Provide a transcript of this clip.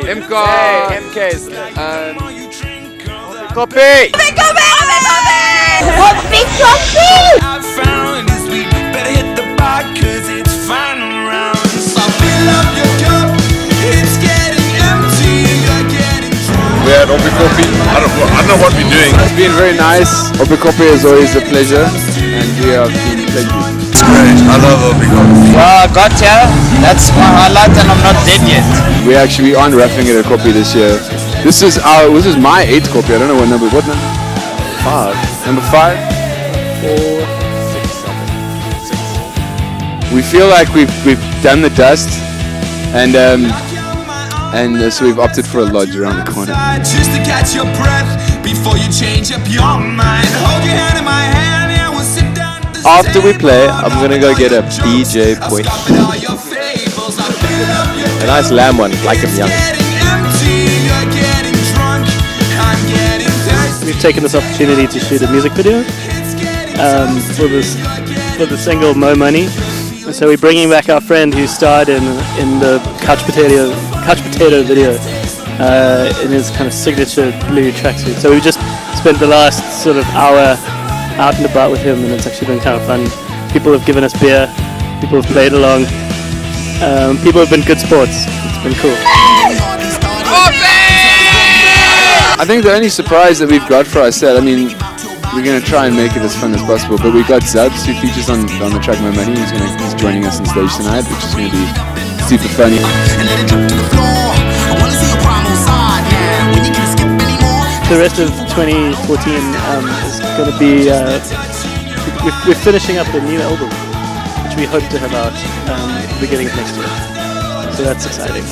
MK. MK's. Copy. We're at Oppikoppi. I don't know what we're doing. It's been very nice. Oppikoppi is always a pleasure, and we have been playing. It's great. I love Oppikoppi. Well, I got here. That's my highlight, and I'm not dead yet. We aren't wrapping it at Koppi this year. This is my 8th Koppi. I don't know what number. 5. Number 5. 4, 6, 7, 6. We feel like we've done the dust, and so we've opted for a lodge around the corner. Just to catch your breath before you change up your mind. Hold your hand in my hand, yeah, we'll sit down. After we play, I'm gonna go get a BJ point. A nice lamb one, like him young. We've taken this opportunity to shoot a music video for the single Mo Money. And so we're bringing back our friend who starred in the Couch Potato video in his kind of signature blue tracksuit. So we just spent the last sort of hour out and about with him, and it's actually been kind of fun. People have given us beer, people have played along, people have been good sports. It's been cool. I think the only surprise that we've got for our set, I mean, we're going to try and make it as fun as possible, but we've got Zubs, who features on the track My Money. He's joining us on stage tonight, which is going to be super funny. The rest of 2014 is going to be, we're finishing up a new album, which we hope to have out beginning of next year. So that's exciting.